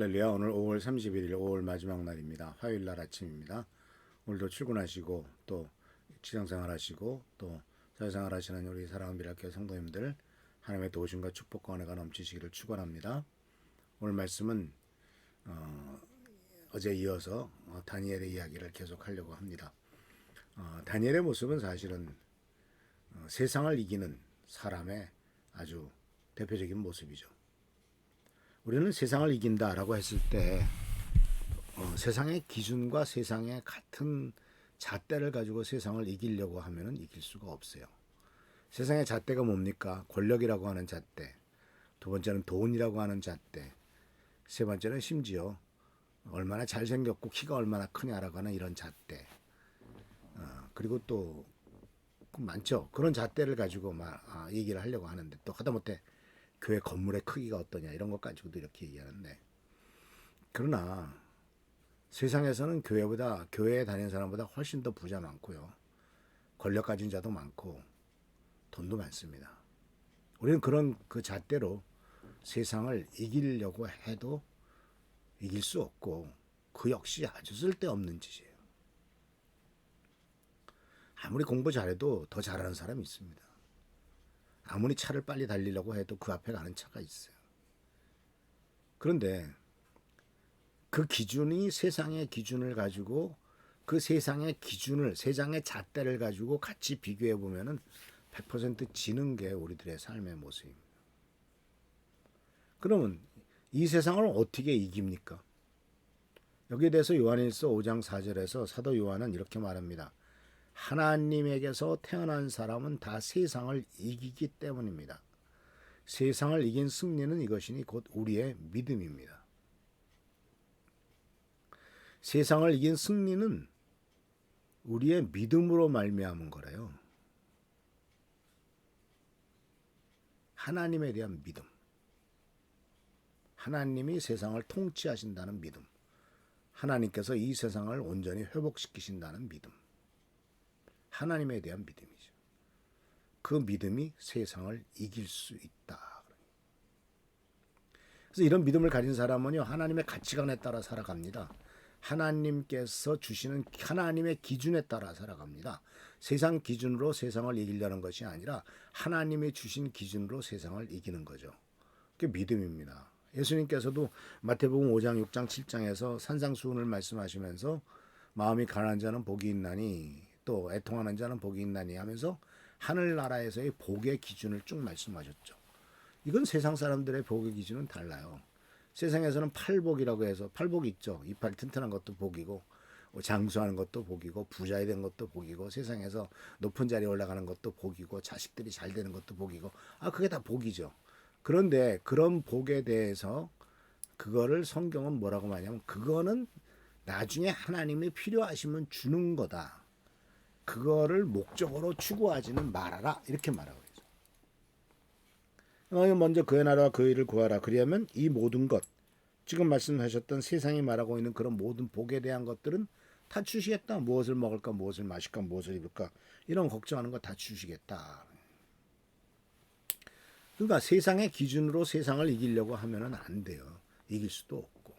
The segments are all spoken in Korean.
할렐루야. 오늘 5월 31일 5월 마지막 날입니다. 화요일 날 아침입니다. 오늘도 출근하시고 또 직장생활 하시고 또 사회생활 하시는 우리 사랑하는 미랄교회 성도님들 하나님의 도우심과 축복과 은혜가 넘치시기를 축원합니다. 오늘 말씀은 어제 이어서 다니엘의 이야기를 계속하려고 합니다. 다니엘의 모습은 사실은 세상을 이기는 사람의 아주 대표적인 모습이죠. 우리는 세상을 이긴다라고 했을 때 세상의 기준과 세상의 같은 잣대를 가지고 세상을 이기려고 하면은 이길 수가 없어요. 세상의 잣대가 뭡니까? 권력이라고 하는 잣대, 두 번째는 돈이라고 하는 잣대, 세 번째는 심지어 얼마나 잘생겼고 키가 얼마나 크냐라고 하는 이런 잣대, 그리고 또 많죠. 그런 잣대를 가지고 얘기를 하려고 하는데 또 하다못해 교회 건물의 크기가 어떠냐 이런 것 가지고도 이렇게 얘기하는데, 그러나 세상에서는 교회에 다니는 사람보다 훨씬 더 부자 많고요, 권력 가진 자도 많고 돈도 많습니다. 우리는 그런 그 잣대로 세상을 이기려고 해도 이길 수 없고 그 역시 아주 쓸데없는 짓이에요. 아무리 공부 잘해도 더 잘하는 사람이 있습니다. 아무리 차를 빨리 달리려고 해도 그 앞에 가는 차가 있어요. 그런데 그 기준이 세상의 기준을 가지고 그 세상의 잣대를 가지고 같이 비교해 보면은 100% 지는 게 우리들의 삶의 모습입니다. 그러면 이 세상을 어떻게 이깁니까? 여기에 대해서 요한일서 5장 4절에서 사도 요한은 이렇게 말합니다. 하나님에게서 태어난 사람은 다 세상을 이기기 때문입니다. 세상을 이긴 승리는 이것이니 곧 우리의 믿음입니다. 세상을 이긴 승리는 우리의 믿음으로 말미암은 거래요. 하나님에 대한 믿음, 하나님이 세상을 통치하신다는 믿음, 하나님께서 이 세상을 온전히 회복시키신다는 믿음, 하나님에 대한 믿음이죠. 그 믿음이 세상을 이길 수 있다. 그래서 이런 믿음을 가진 사람은요, 하나님의 가치관에 따라 살아갑니다. 하나님께서 주시는 하나님의 기준에 따라 살아갑니다. 세상 기준으로 세상을 이기려는 것이 아니라 하나님이 주신 기준으로 세상을 이기는 거죠. 그게 믿음입니다. 예수님께서도 마태복음 5장, 6장, 7장에서 산상수훈을 말씀하시면서 마음이 가난한 자는 복이 있나니 또 애통하는 자는 복이 있나니 하면서 하늘나라에서의 복의 기준을 쭉 말씀하셨죠. 이건 세상 사람들의 복의 기준은 달라요. 세상에서는 팔복이라고 해서 팔복 있죠. 이빨 튼튼한 것도 복이고 장수하는 것도 복이고 부자이 된 것도 복이고 세상에서 높은 자리에 올라가는 것도 복이고 자식들이 잘 되는 것도 복이고 그게 다 복이죠. 그런데 그런 복에 대해서 그거를 성경은 뭐라고 말하냐면 그거는 나중에 하나님이 필요하시면 주는 거다. 그거를 목적으로 추구하지는 말아라 이렇게 말하고 있어요. 먼저 그의 나라와 그 일을 구하라. 그리하면 이 모든 것, 지금 말씀하셨던 세상이 말하고 있는 그런 모든 복에 대한 것들은 다 주시겠다. 무엇을 먹을까, 무엇을 마실까, 무엇을 입을까 이런 걱정하는 거 다 주시겠다. 그러니까 세상의 기준으로 세상을 이기려고 하면은 안 돼요. 이길 수도 없고.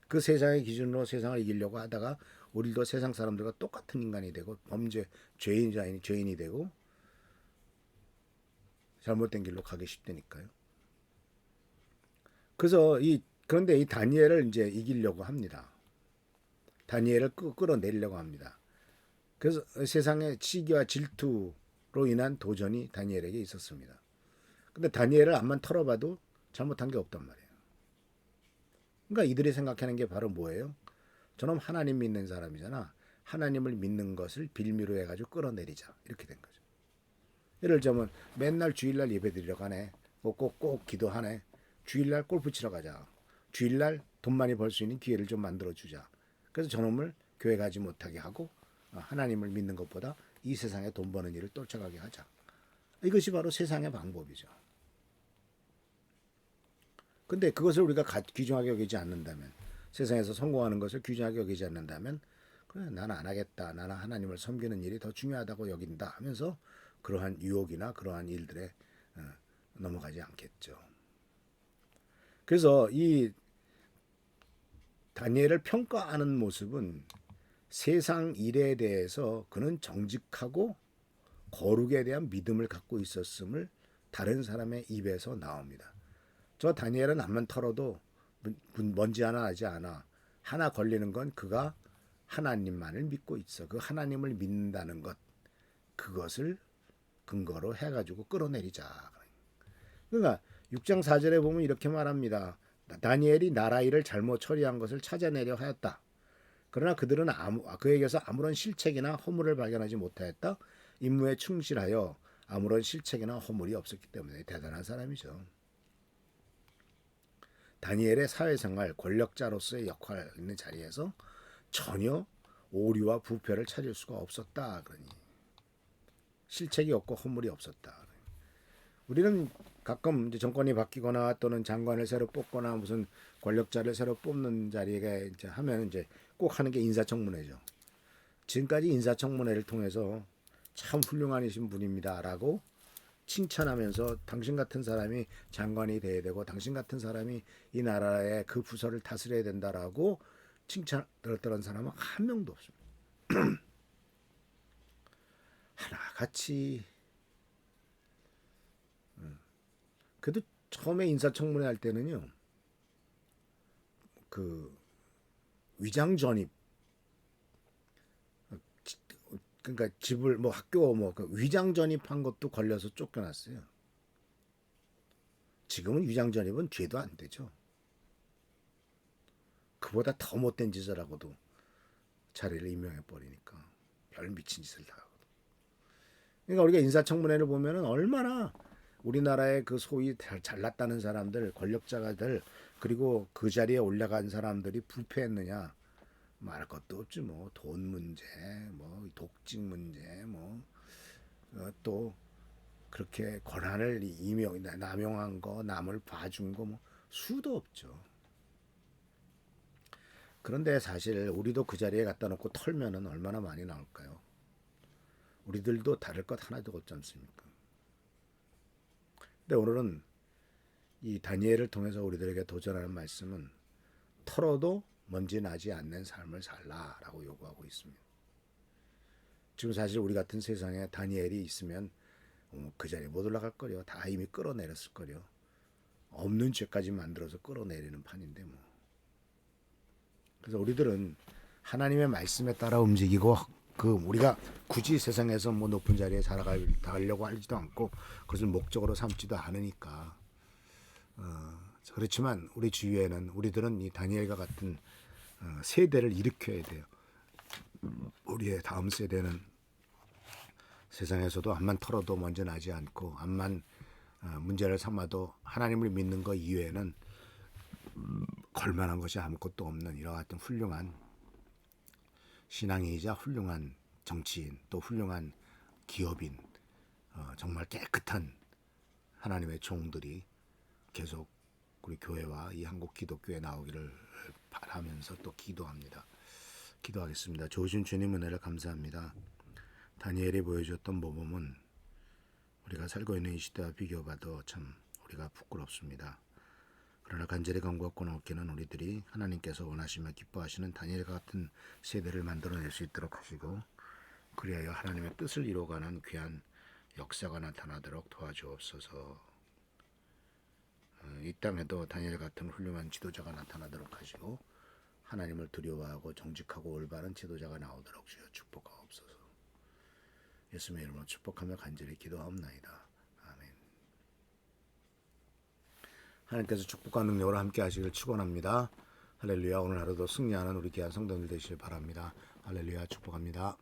그 세상의 기준으로 세상을 이기려고 하다가 우리도 세상 사람들과 똑같은 인간이 되고 죄인이 되고 잘못된 길로 가기 쉽다니까요. 그런데 이 다니엘을 이제 이기려고 합니다. 다니엘을 끌어내려고 합니다. 그래서 세상의 시기와 질투로 인한 도전이 다니엘에게 있었습니다. 근데 다니엘을 앞만 털어봐도 잘못한 게 없단 말이에요. 그러니까 이들이 생각하는 게 바로 뭐예요? 저놈 하나님 믿는 사람이잖아. 하나님을 믿는 것을 빌미로 해가지고 끌어내리자. 이렇게 된 거죠. 예를 들자면 맨날 주일날 예배드리러 가네. 꼭 기도하네. 주일날 골프 치러 가자. 주일날 돈 많이 벌 수 있는 기회를 좀 만들어주자. 그래서 저놈을 교회 가지 못하게 하고 하나님을 믿는 것보다 이 세상에 돈 버는 일을 쫓아가게 하자. 이것이 바로 세상의 방법이죠. 근데 그것을 우리가 귀중하게 여기지 않는다면, 세상에서 성공하는 것을 귀중하게 여기지 않는다면, 그래, 나는 안 하겠다. 나는 하나님을 섬기는 일이 더 중요하다고 여긴다 하면서 그러한 유혹이나 그러한 일들에 넘어가지 않겠죠. 그래서 이 다니엘을 평가하는 모습은 세상 일에 대해서 그는 정직하고 거룩에 대한 믿음을 갖고 있었음을 다른 사람의 입에서 나옵니다. 저 다니엘은 앞만 털어도 먼지 하나 나지 않아. 하나 걸리는 건 그가 하나님만을 믿고 있어. 그 하나님을 믿는다는 것, 그것을 근거로 해가지고 끌어내리자. 그러니까 6장 4절에 보면 이렇게 말합니다. 다니엘이 나라 일을 잘못 처리한 것을 찾아내려 하였다. 그러나 그들은 그에게서 아무런 실책이나 허물을 발견하지 못하였다. 임무에 충실하여 아무런 실책이나 허물이 없었기 때문에 대단한 사람이죠. 다니엘의 사회생활, 권력자로서의 역할 있는 자리에서 전혀 오류와 부패를 찾을 수가 없었다. 그러니 실책이 없고 허물이 없었다. 우리는 가끔 이제 정권이 바뀌거나 또는 장관을 새로 뽑거나 무슨 권력자를 새로 뽑는 자리에 이제 하면 이제 꼭 하는 게 인사청문회죠. 지금까지 인사청문회를 통해서 참 훌륭하신 분입니다라고 칭찬하면서 당신 같은 사람이 장관이 돼야 되고 당신 같은 사람이 이 나라의 그 부서를 다스려야 된다라고 칭찬 들었던 사람은 한 명도 없습니다. 하나같이. 그래도 처음에 인사청문회 할 때는요, 그 위장 전입, 그러니까 집을 뭐 학교 그 위장 전입한 것도 걸려서 쫓겨났어요. 지금은 위장 전입은 죄도 안 되죠. 그보다 더 못된 짓을 하고도 자리를 임명해 버리니까 별 미친 짓을 다 하거든. 그러니까 우리가 인사청문회를 보면은 얼마나 우리나라의 그 소위 잘났다는 사람들, 권력자들, 그리고 그 자리에 올라간 사람들이 부패했느냐 말 것도 없지. 뭐 돈 문제, 뭐 독직 문제, 또 그렇게 권한을 남용한 거, 남을 봐준 거 뭐 수도 없죠. 그런데 사실 우리도 그 자리에 갖다 놓고 털면은 얼마나 많이 나올까요? 우리들도 다를 것 하나도 없지 않습니까? 근데 오늘은 이 다니엘을 통해서 우리들에게 도전하는 말씀은 털어도 먼지 나지 않는 삶을 살라라고 요구하고 있습니다. 지금 사실 우리 같은 세상에 다니엘이 있으면 그 자리에 못 올라갈 거려. 다 이미 끌어내렸을 거려. 없는 죄까지 만들어서 끌어내리는 판인데 뭐. 그래서 우리들은 하나님의 말씀에 따라 움직이고 우리가 굳이 세상에서 뭐 높은 자리에 살아가려고 하지도 않고 그것을 목적으로 삼지도 않으니까. 그렇지만 우리 주위에는 우리들은 이 다니엘과 같은 세대를 일으켜야 돼요. 우리의 다음 세대는 세상에서도 암만 털어도 먼저 나지 않고 암만 문제를 삼아도 하나님을 믿는 것 이외에는 걸만한 것이 아무것도 없는 이와 같은 훌륭한 신앙인이자 훌륭한 정치인 또 훌륭한 기업인 정말 깨끗한 하나님의 종들이 계속 우리 교회와 이 한국 기독교에 나오기를 바라면서 또 기도합니다. 기도하겠습니다. 좋으신 주님 은혜를 감사합니다. 다니엘이 보여줬던 모범은 우리가 살고 있는 이 시대와 비교해봐도 참 우리가 부끄럽습니다. 그러나 간절히 간구하고 나오기는 우리들이 하나님께서 원하시며 기뻐하시는 다니엘과 같은 세대를 만들어낼 수 있도록 하시고 그리하여 하나님의 뜻을 이루어가는 귀한 역사가 나타나도록 도와주옵소서. 이 땅에도 다니엘 같은 훌륭한 지도자가 나타나도록 하시고 하나님을 두려워하고 정직하고 올바른 지도자가 나오도록 주여 축복하옵소서. 예수님의 이름으로 축복하며 간절히 기도하옵나이다. 아멘. 하나님께서 축복과 능력으로 함께 하시길 축원합니다. 할렐루야. 오늘 하루도 승리하는 우리 귀한 성도들 되시길 바랍니다. 할렐루야. 축복합니다.